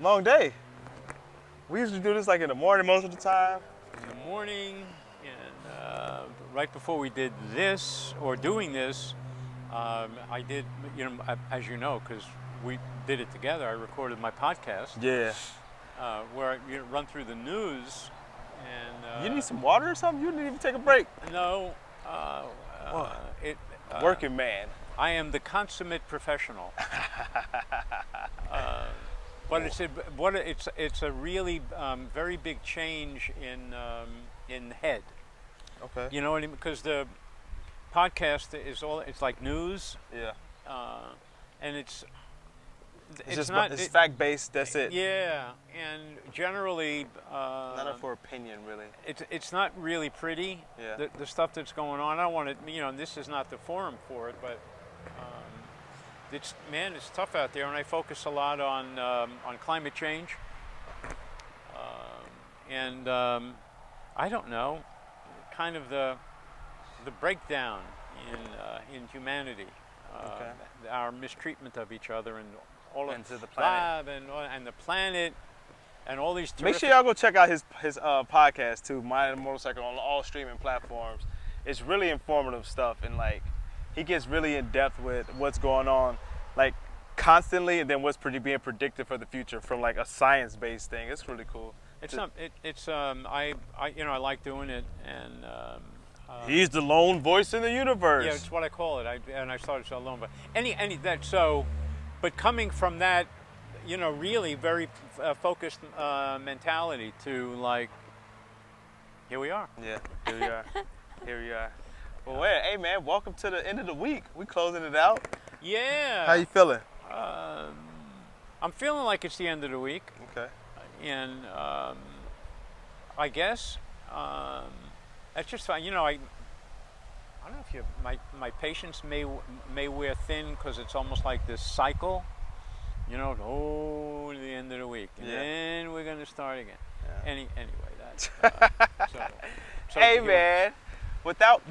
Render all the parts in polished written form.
Long day. We usually do this like in the morning most of the time. In the morning, and right before we did this, or doing this, I did, as you know, because we did it together, I recorded my podcast. Yeah. Where I run through the news, and You need some water or something? You didn't even take a break. no, Working man. I am the consummate professional. But it's a really very big change in head. Okay. You know what I mean? Because the podcast it's like news, Yeah. and it's It's not fact based. That's it. Yeah, and generally Not up for opinion, really. it's not really pretty. Yeah. The stuff that's going on. I don't want to. This is not the forum for it, but it's tough out there, and I focus a lot on climate change, and I don't know, kind of the breakdown in humanity, Okay. our mistreatment of each other, and all And to of the planet. and the planet, and all these. Make sure y'all go check out his podcast too, Mind the Motorcycle, on all streaming platforms. It's really informative stuff, and like he gets really in depth with what's going on, like constantly, and then what's being predicted for the future from like a science-based thing. It's really cool. I like doing it, and He's the lone voice in the universe. yeah, it's what I call it. I started so alone, but but coming from that, really very focused mentality to like, here we are. Yeah, here we are. Here we are. Well, hey man, welcome to the end of the week. We closing it out. Yeah. How you feeling? I'm feeling like it's the end of the week, Okay. and I guess that's just fine. I don't know if my patience may wear thin because it's almost like this cycle. To the end of the week, and then we're gonna start again. Yeah. Anyway, that's so Hey man,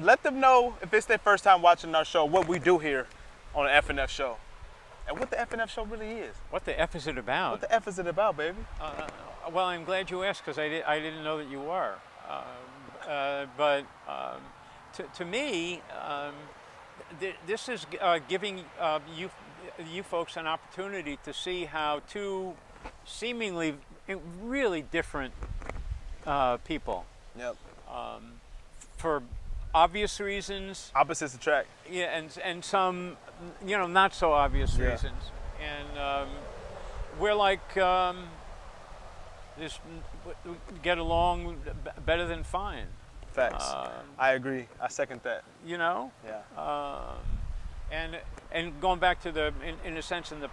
let them know if it's their first time watching our show what we do here on the F&F show, and what the F&F show really is. What the F is it about? What the F is it about, baby? Well, I'm glad you asked because I didn't know that you were. But to me, this is giving you folks an opportunity to see how two seemingly really different people, Yep. for obvious reasons, Opposites attract. yeah, and some not so obvious Yeah. reasons, and we're like just get along better than fine. Facts. I agree. I second that. Yeah. And going back to in a sense in the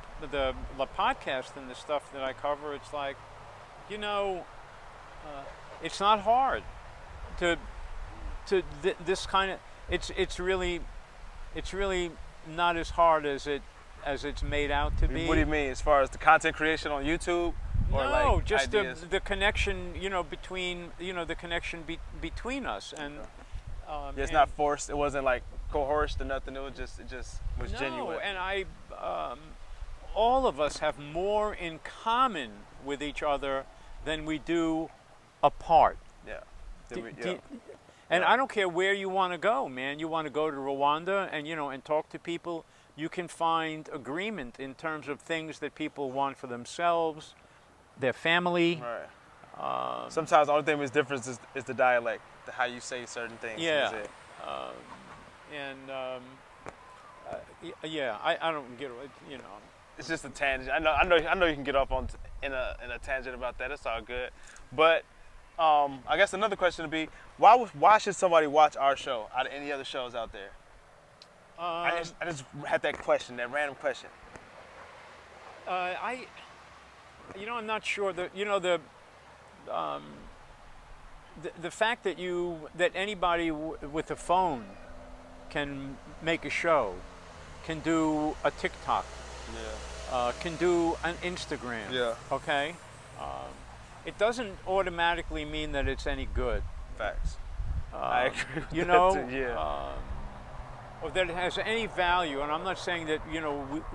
podcast and the stuff that I cover, it's like, it's not hard to this kind of it's really not as hard as it's made out to be. What do you mean, as far as the content creation on YouTube? Or No, like just ideas? the connection, between the connection between us, and It's not forced. It wasn't like coerced or nothing. It just was genuine. No, and all of us have more in common with each other than we do apart. Yeah. And Yeah. I don't care where you want to go, man. You want to go to Rwanda and talk to people. You can find agreement in terms of things that people want for themselves, their family. Right. Sometimes the only thing that's different is the dialect, how you say certain things. Yeah. That's it. I don't get it. It's just a tangent. I know you can get off on in a tangent about that. It's all good. But I guess another question would be, why should somebody watch our show out of any other shows out there? I just had that question, that random question. I'm not sure that the fact that anybody with a phone can make a show, can do a TikTok, can do an Instagram. Yeah. Okay. It doesn't automatically mean that it's any good. Facts. I agree with You that know. too, yeah. or that it has any value. And I'm not saying that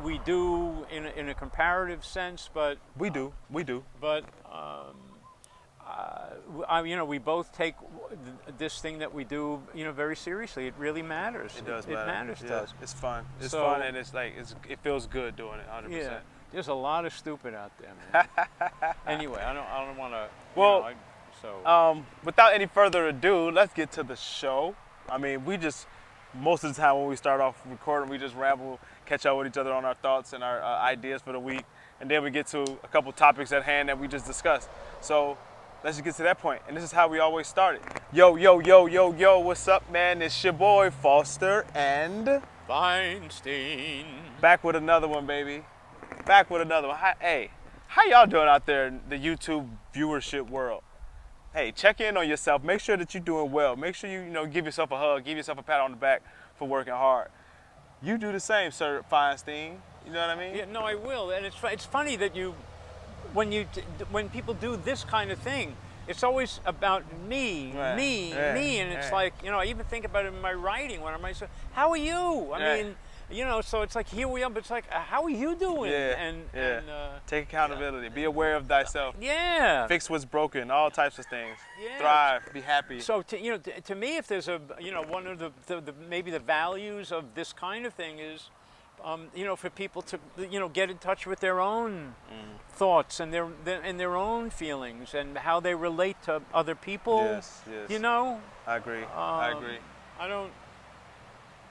we do in a comparative sense, but We do. We do. but we both take this thing that we do, very seriously. It really matters. It does It matter. matters to Yeah, us. it's fun. It's So- fun, and it's like it feels good doing it. 100%. Yeah, there's a lot of stupid out there, man. Anyway, I don't want to. Well, so without any further ado, let's get to the show. I mean, most of the time when we start off recording, we just ramble, catch up with each other on our thoughts and our ideas for the week, and then we get to a couple topics at hand that we just discussed. So let's just get to that point, and this is how we always start it. Yo, yo, yo, yo, yo, what's up, man? It's your boy Foster, and Feinstein. back with another one, baby. Back with another one. Hey, how y'all doing out there in the YouTube viewership world? Hey, check in on yourself. Make sure that you're doing well. Make sure you give yourself a hug, give yourself a pat on the back for working hard. You do the same, Sir Feinstein. You know what I mean? Yeah, no, I will. And it's funny that when people do this kind of thing, it's always about me, Right, me, right, me, and it's right. like, I even think about it in my writing when I'm writing, how are you? I Right. mean, so it's like, here we are, but it's like, how are you doing? Yeah, And Take accountability. Be aware of thyself. yeah. Fix what's broken. All types of things. Yeah. Thrive. Be happy. So to me, if there's one of the maybe the values of this kind of thing is, for people to get in touch with their own thoughts and their own feelings and how they relate to other people. Yes, yes. I agree. I agree.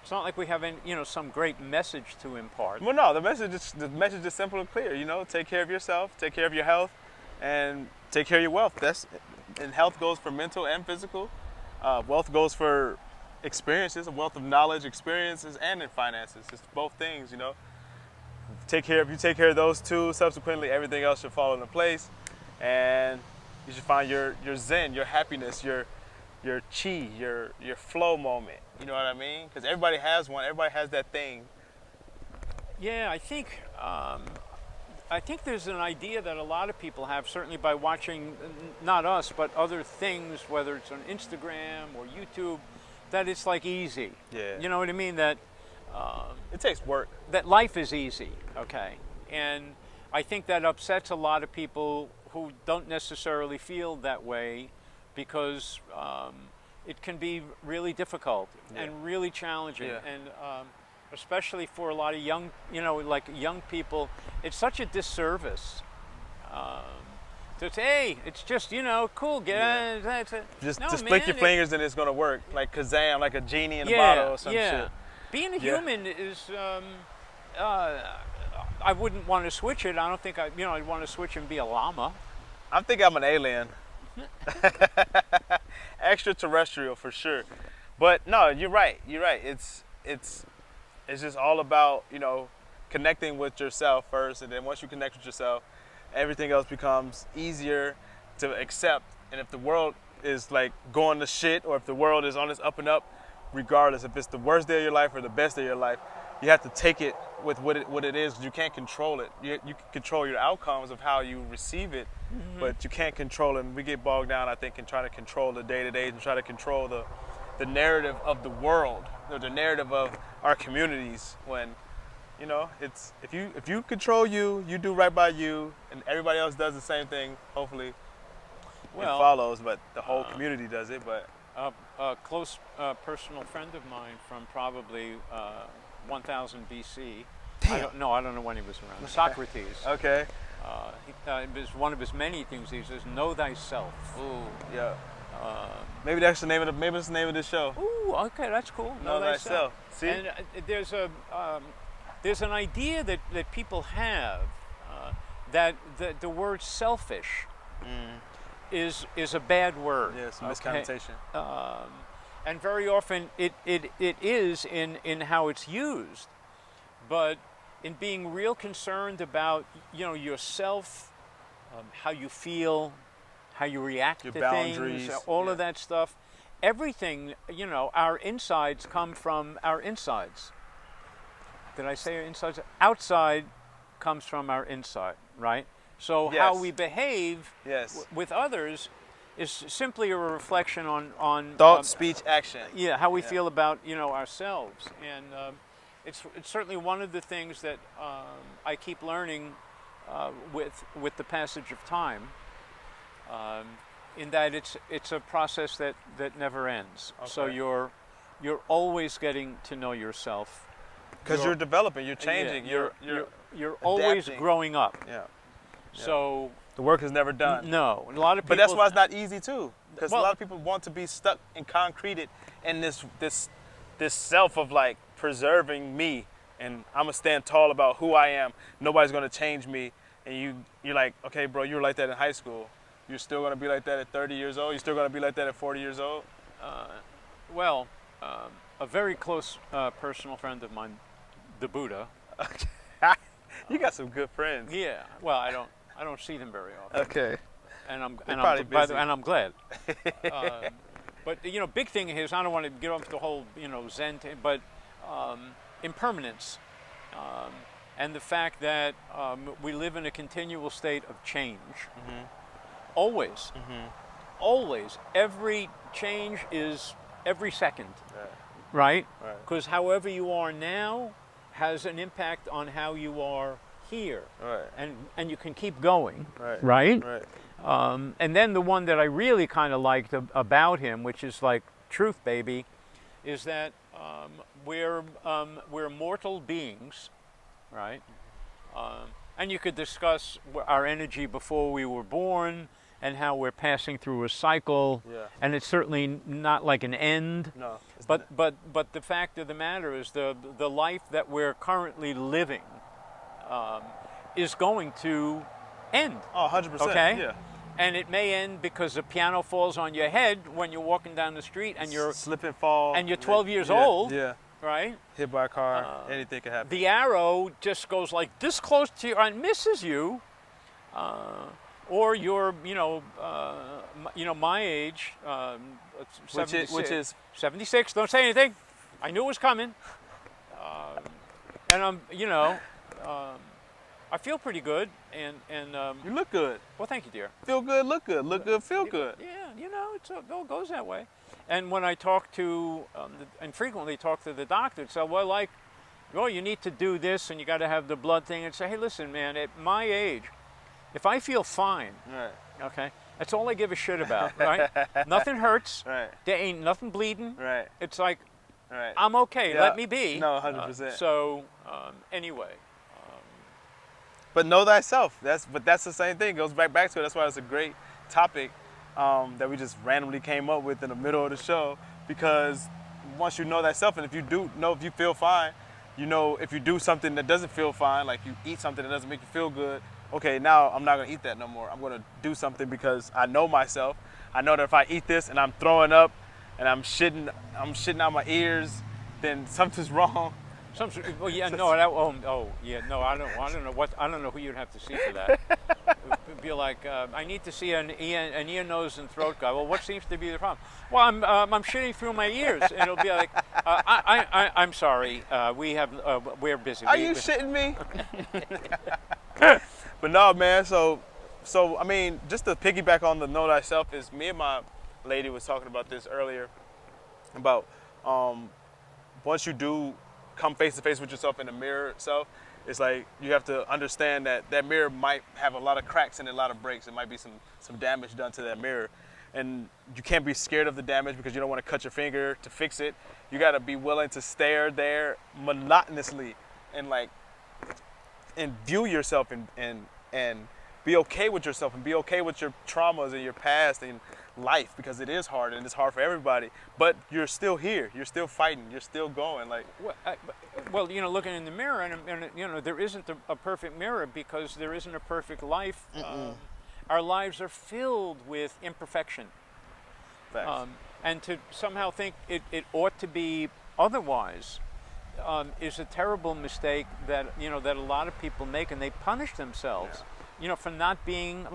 It's not like we have some great message to impart. Well, no, the message is simple and clear. Take care of yourself, take care of your health, and take care of your wealth. And health goes for mental and physical. Wealth goes for experiences, a wealth of knowledge, experiences, and in finances. It's both things. If you take care of those two, subsequently everything else should fall into place, and you should find your zen, your happiness, your chi, your flow moment. You know what I mean? Because everybody has one. Everybody has that thing. Yeah, I think there's an idea that a lot of people have, certainly by watching, not us, but other things, whether it's on Instagram or YouTube, that it's like easy. Yeah. You know what I mean? That It takes work. that life is easy, okay? And I think that upsets a lot of people who don't necessarily feel that way, because it can be really difficult and really challenging. Yeah. And especially for a lot of young people, it's such a disservice to say, hey, it's just, cool, that's it. Just No, flick your man, fingers and it's gonna work. Like Kazam, like a genie in a bottle or some shit. Being a human is, I wouldn't want to switch it. I don't think I'd want to switch and be a llama. I think I'm an alien. Extraterrestrial for sure. But no, you're right. You're right. It's just all about, connecting with yourself first, and then once you connect with yourself, everything else becomes easier to accept. And if the world is like going to shit, or if the world is on its up and up, regardless if it's the worst day of your life or the best day of your life, you have to take it with what it is. You can't control it. You can control your outcomes of how you receive it, but you can't control it. And we get bogged down, I think, in trying to control the day-to-day and try to control the narrative of the world, or the narrative of our communities, when it's if you control you do right by you, and everybody else does the same thing, hopefully it follows, but the whole community does it. But a close personal friend of mine from probably 1000 BC. I don't know when he was around. Socrates. okay. It was one of his many things. He says, "Know thyself." Ooh, yeah. Maybe that's the name of the name of this show. Ooh, okay, that's cool. Know thyself. See? And there's an idea that people have that the word selfish is a bad word. Yes, misconnotation. And very often it is in how it's used, but in being real concerned about yourself, how you feel, how you react Your to boundaries, things, all of that stuff. Everything, our insides come from our insides. Did I say our insides? Outside comes from our inside, right? So how Yes. we behave Yes. with others is simply a reflection on Thought, speech, action. yeah, how we feel about ourselves, and it's certainly one of the things that I keep learning with the passage of time. In that it's a process that never ends. Okay. So you're always getting to know yourself. Because you're developing, you're changing, Yeah, you're always adapting. growing up. Yeah. So The work is never done. no, and a lot of people. But that's why it's not easy too. Because Well- a lot of people want to be stuck and concreted in this self of like preserving me, and I'm gonna stand tall about who I am. Nobody's gonna change me. And you're like, okay, bro, you were like that in high school. You're still gonna be like that at 30 years old. You're still gonna be like that at 40 years old. Well, a very close personal friend of mine, the Buddha. You got some good friends. Yeah. Well, I don't see them very often, Okay. and I'm probably busy. and I'm glad. But big thing is, I don't want to get off the whole Zen, but impermanence, and the fact that we live in a continual state of change. Always, always. Every change is every second, right? Right. Because however you are now has an impact on how you are here, Right. and you can keep going, Right. right? Right. And then the one that I really kind of liked about him, which is like truth, baby, is that we're mortal beings, right? And you could discuss our energy before we were born and how we're passing through a cycle, Yeah. and it's certainly not like an end. No. But the fact of the matter is the life that we're currently living is going to end. Oh, 100%. Okay. Yeah. And it may end because a piano falls on your head when you're walking down the street and you're slip and fall. and you're 12 years Yeah, old. Yeah. right. Hit by a car. Anything could happen. The arrow just goes like this close to you and misses you, or you're my age, 76. Which is 76. Don't say anything. I knew it was coming. And I'm I feel pretty good, and you look good. well, thank you, dear. Feel good, look good. Look good, feel good. Yeah, it all goes that way. And when I talk to, and frequently talk to the doctor, it's you need to do this, and you got to have the blood thing, and say, hey, listen, man, at my age, if I feel fine, Right. okay, that's all I give a shit about, right? Nothing hurts. Right. There ain't nothing bleeding. Right. It's like, Right. I'm okay. Yeah. Let me be. No, 100%. So anyway. But know thyself. That's the same thing. It goes back to it. That's why it's a great topic that we just randomly came up with in the middle of the show. Because once you know thyself, and if you feel fine, if you do something that doesn't feel fine, like you eat something that doesn't make you feel good, okay, now I'm not gonna eat that no more. I'm gonna do something because I know myself. I know that if I eat this and I'm throwing up and I'm shitting out my ears, then something's wrong. Well, yeah, no, yeah, no, I don't know who you'd have to see for that. It'd be like, I need to see an ear, nose, and throat guy. Well, what seems to be the problem? Well, I'm shitting through my ears, and it'll be like, I'm sorry, we're busy. Are you shitting me? But no, man. So I mean, just to piggyback on the know thyself, is me and my lady was talking about this earlier about once you do come face to face with yourself in the mirror itself, it's like you have to understand that mirror might have a lot of cracks and a lot of breaks. It might be some damage done to that mirror, and you can't be scared of the damage because you don't want to cut your finger to fix it. You got to be willing to stare there monotonously and view yourself and be okay with yourself and be okay with your traumas and your past and life, because it is hard and it's hard for everybody, but you're still here, you're still fighting, you're still going. Looking in the mirror, and there isn't a perfect mirror because there isn't a perfect life. Our lives are filled with imperfection. Facts. And to somehow think it ought to be otherwise is a terrible mistake that a lot of people make, and they punish themselves for not being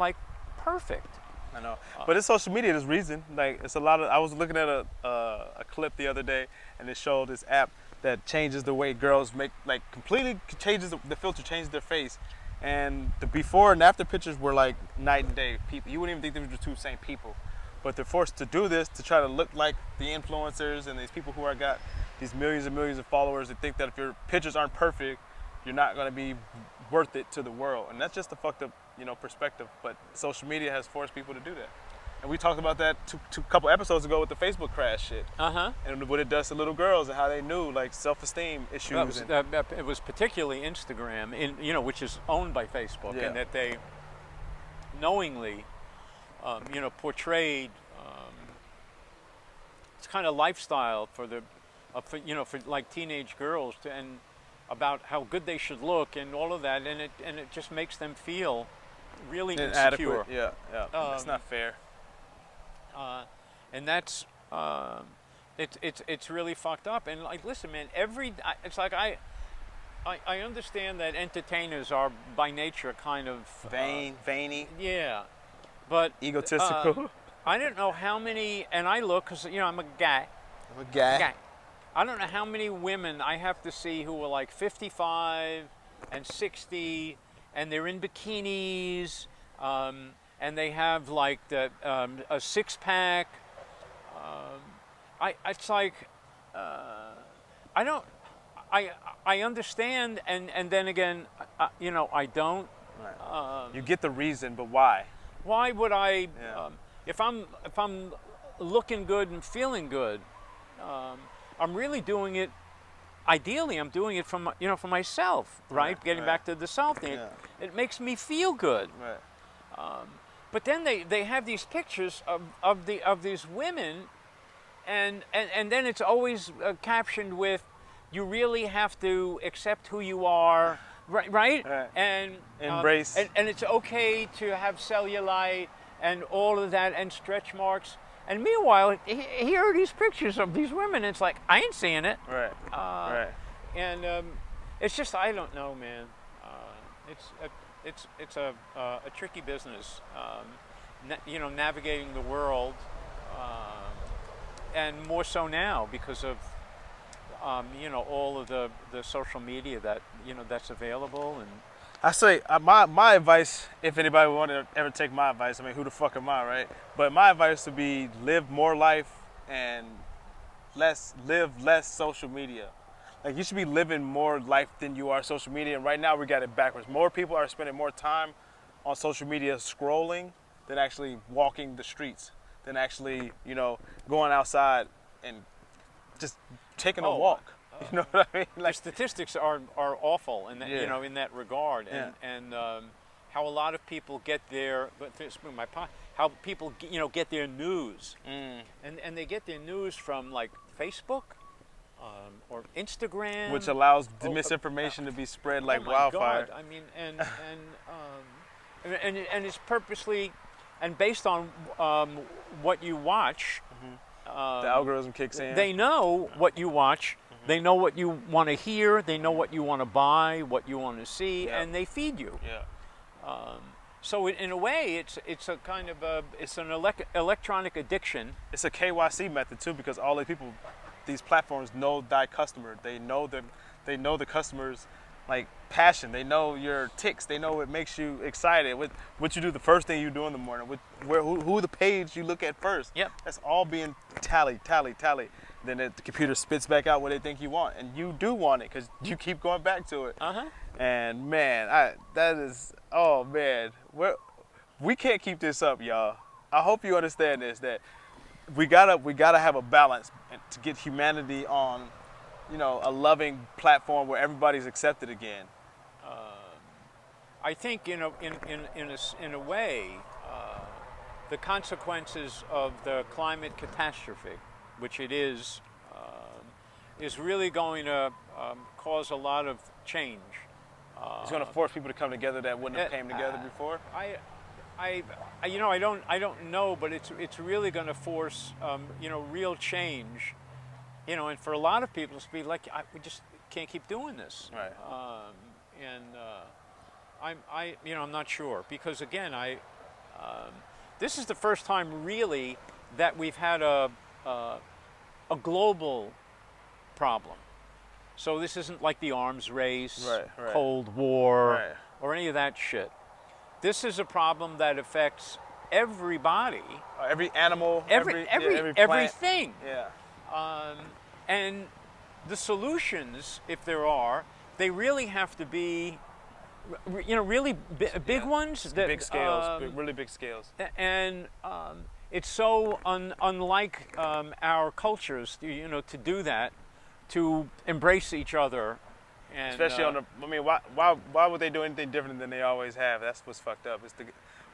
perfect. I know, but it's social media. There's reason. It's a lot of. I was looking at a clip the other day, and it showed this app that changes the way girls make, completely changes the filter, changes their face, and the before and after pictures were like night and day. People, you wouldn't even think they were the two same people, but they're forced to do this to try to look like the influencers and these people who are got these millions and millions of followers. They think that if your pictures aren't perfect, you're not going to be worth it to the world, and that's just a fucked up, perspective. But social media has forced people to do that, and we talked about that a couple episodes ago with the Facebook crash shit, and what it does to little girls and how they knew like self-esteem issues. It was particularly Instagram, which is owned by Facebook, and that they knowingly, portrayed it's kind of lifestyle for for like teenage girls and about how good they should look and all of that, and it just makes them feel really insecure. Yeah. That's not fair. And that's it's really fucked up. And like, listen, man, it's like I understand that entertainers are by nature kind of veiny. Yeah, but egotistical. I don't know how many, and I look because I'm a guy. I don't know how many women I have to see who are like 55 and 60, and they're in bikinis, and they have like a six-pack. It's like I understand, and then again, I don't. Right. You get the reason, but why? Why would I? Yeah. If I'm looking good and feeling good. I'm really doing it. Ideally, I'm doing it for myself, right? Getting back to the self thing. Yeah. It makes me feel good. Right. But then they have these pictures of these women, and then it's always captioned with, "You really have to accept who you are," right? And embrace. And it's okay to have cellulite and all of that and stretch marks. And meanwhile, here are these pictures of these women. And it's like, I ain't seeing it. Right. Right. And it's just, I don't know, man. It's a tricky business. Navigating the world, and more so now because of all of the social media that's available. And I say my advice, if anybody would want to ever take my advice, I mean, who the fuck am I, right? But my advice would be live more life and live less social media. Like, you should be living more life than you are social media. And right now we got it backwards. More people are spending more time on social media scrolling than actually walking the streets, than actually, going outside and just taking a walk. You know what I mean? Like, the statistics are awful in that, in that regard, and how a lot of people get their how people get their news, and they get their news from like Facebook, or Instagram, which allows the misinformation to be spread like wildfire. God. I mean, and it's purposely and based on what you watch. The algorithm kicks in. They know what you watch. They know what you want to hear. They know what you want to buy, what you want to see, and they feed you. Yeah. So in a way, it's a kind of it's an electronic addiction. It's a KYC method too, because all the people, these platforms know thy customer. They know the customer's like passion. They know your ticks. They know what makes you excited. What you do the first thing you do in the morning. Who the page you look at first. Yep. That's all being tallied. Then the computer spits back out what they think you want, and you do want it because you keep going back to it. And man, we can't keep this up, y'all. I hope you understand this, that we gotta have a balance to get humanity on, a loving platform where everybody's accepted again. I think in a way, the consequences of the climate catastrophe, which it is really going to cause a lot of change. It's going to force people to come together that wouldn't have came together before. I don't know, but it's really going to force real change. And for a lot of people to be like, we just can't keep doing this. Right. I'm not sure, because again, this is the first time really that we've had a global problem. So this isn't like the arms race, right. Cold War, right. or any of that shit. This is a problem that affects everybody, Every animal, every every plant. everything. Yeah. And the solutions, if there are, they really have to be, really big Yeah. ones. That, Big scales, really big scales. and it's so unlike our cultures, to do that, to embrace each other, and Especially on the. I mean, why would they do anything different than they always have? That's what's fucked up.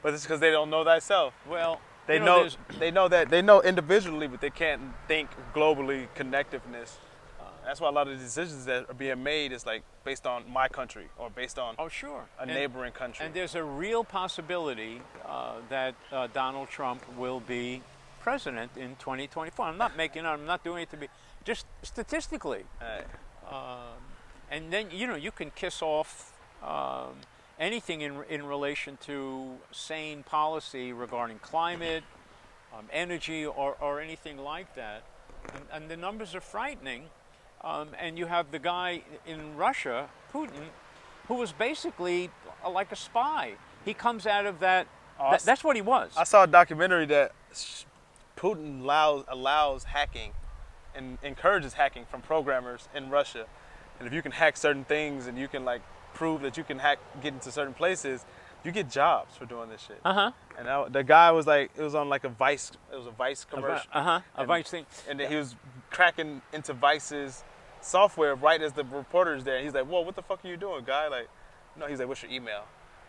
But it's because they don't know thyself. well, They they know individually, but they can't think globally connectiveness. That's why a lot of the decisions that are being made is like based on my country or based on oh sure, a neighboring country. and there's a real possibility that Donald Trump will be president in 2024. I'm not doing it to be, just statistically. Right. And then you can kiss off anything in relation to sane policy regarding climate, energy, or anything like that, and the numbers are frightening. And you have the guy in Russia, Putin, who was basically like a spy. He comes out of that. That's what he was. I saw a documentary that Putin allows hacking and encourages hacking from programmers in Russia. And if you can hack certain things and you can like prove that you can get into certain places, you get jobs for doing this shit. And the guy was like, it was on like a Vice commercial. A Vice thing. And then he was cracking into Vice's software right as the reporter's there. He's like, whoa, what the fuck are you doing, guy? Like, no, he's like, what's your email?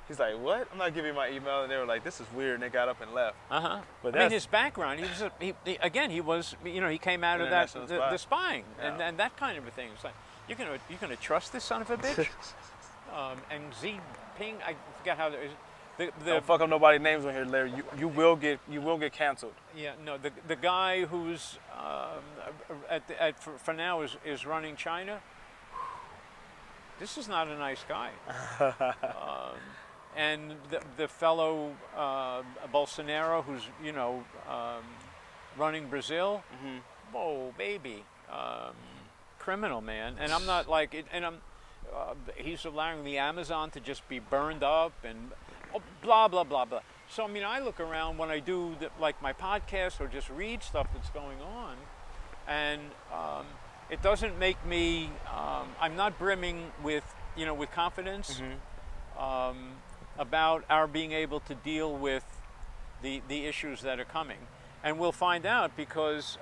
He's like, what? I'm not giving you my email. And they were like, this is weird. And they got up and left. But I mean, his background, he was, he came out of that, the spying, Yeah. and that kind of a thing. It's like, you're gonna trust this son of a bitch? And Xi Ping, I forgot how there is. Don't fuck up nobody's names on here, Larry. You will get canceled. Yeah, no, the guy who's for now is running China. This is not a nice guy. And the fellow Bolsonaro, who's running Brazil. Whoa, baby, criminal, man. And I'm not like it. And he's allowing the Amazon to just be burned up and. Blah blah blah blah. So I mean, I look around when I do like my podcast or just read stuff that's going on, and it doesn't make me. I'm not brimming with confidence about our being able to deal with the issues that are coming, and we'll find out because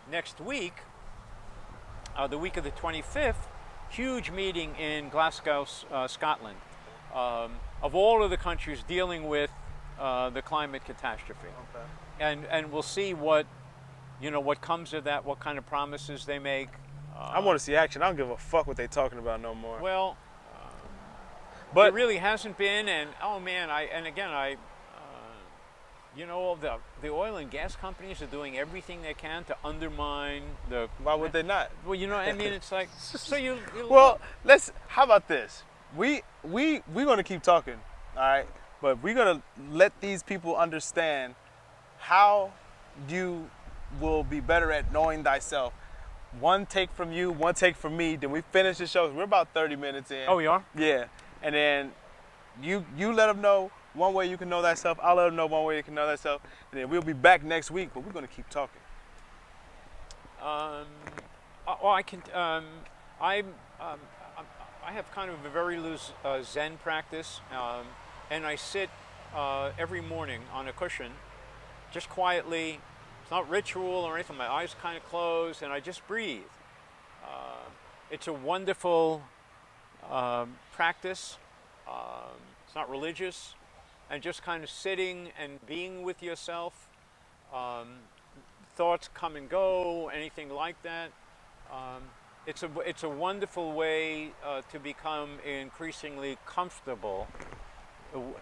next week, the week of the 25th, huge meeting in Glasgow, Scotland. Of all of the countries dealing with the climate catastrophe, and we'll see what comes of that, what kind of promises they make. I want to see action. I don't give a fuck what they're talking about no more. Well, but it really hasn't been, and oh man, the oil and gas companies are doing everything they can to undermine the. Why would they not? Well, I mean, it's like so you. Well, how about this? We're gonna keep talking, all right? But we're gonna let these people understand how you will be better at knowing thyself. One take from you, one take from me. Then we finish the show. We're about 30 minutes in. Oh, we are? Yeah. And then you let them know one way you can know thyself. I'll let them know one way you can know thyself. And then we'll be back next week, but we're gonna keep talking. I can. I have kind of a very loose Zen practice, and I sit every morning on a cushion, just quietly. It's not ritual or anything. My eyes kind of closed, and I just breathe. It's a wonderful practice. It's not religious, and just kind of sitting and being with yourself. Thoughts come and go, anything like that. It's a wonderful way to become increasingly comfortable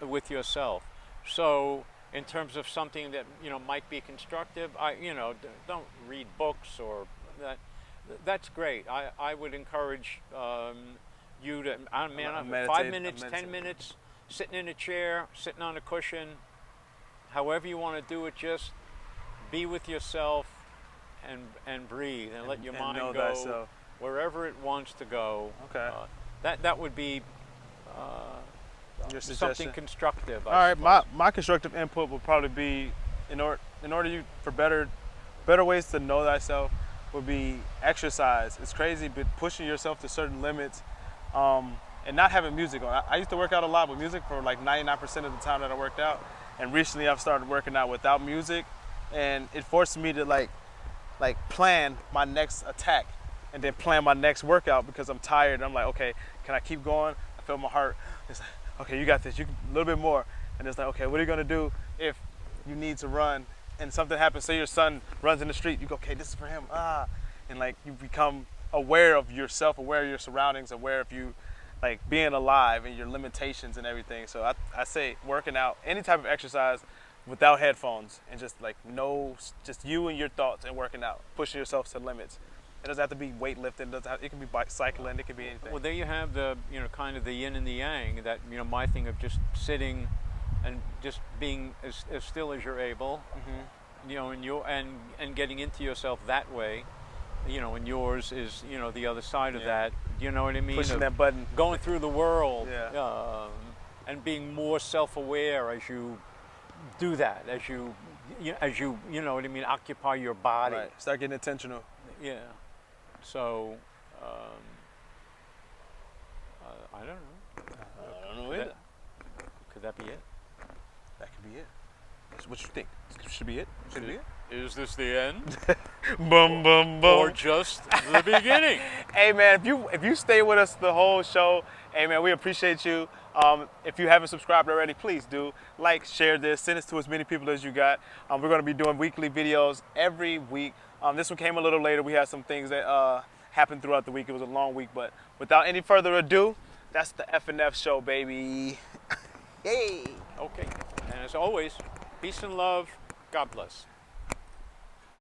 with yourself. So in terms of something that might be constructive, don't read books or that. That's great. I would encourage you to 5 minutes, 10 minutes, sitting in a chair, sitting on a cushion, however you want to do it. Just be with yourself and breathe and let your mind go. Your something suggestion. constructive. All right, my constructive input would probably be in order for better ways to know thyself would be exercise. It's crazy, but pushing yourself to certain limits, and not having music on. I used to work out a lot with music for like 99% of the time that I worked out, and recently I've started working out without music, and it forced me to like plan my next attack and then plan my next workout because I'm tired. I'm like, okay, can I keep going? I feel my heart. It's like, okay, you got this. You can a little bit more. And it's like, okay, what are you gonna do if you need to run and something happens? Say your son runs in the street. You go, okay, this is for him. And like you become aware of yourself, aware of your surroundings, aware of you, like being alive and your limitations and everything. So I say working out, any type of exercise without headphones and just like just you and your thoughts and working out, pushing yourself to limits. It doesn't have to be weightlifting. It can be cycling. It can be anything. Well, there you have the kind of the yin and the yang. That my thing of just sitting and just being as still as you're able. And getting into yourself that way. And yours is the other side of that. You know what I mean? Pushing that button. Going through the world. Yeah. And being more self-aware as you do that. As you know what I mean. Occupy your body. Right. Start getting intentional. Yeah. So, I don't know. I don't know either. Could that be it? That could be it. What you think? Should be it? Should it be it? Is this the end? Boom, boom, boom. Or just the beginning? Hey man, if you stay with us the whole show, hey man, we appreciate you. If you haven't subscribed already, please do. Like, share this, send this to as many people as you got. We're going to be doing weekly videos every week. This one came a little later. We had some things that happened throughout the week. It was a long week, but without any further ado, that's the F&F show, baby. Hey. Okay. And as always, peace and love. God bless.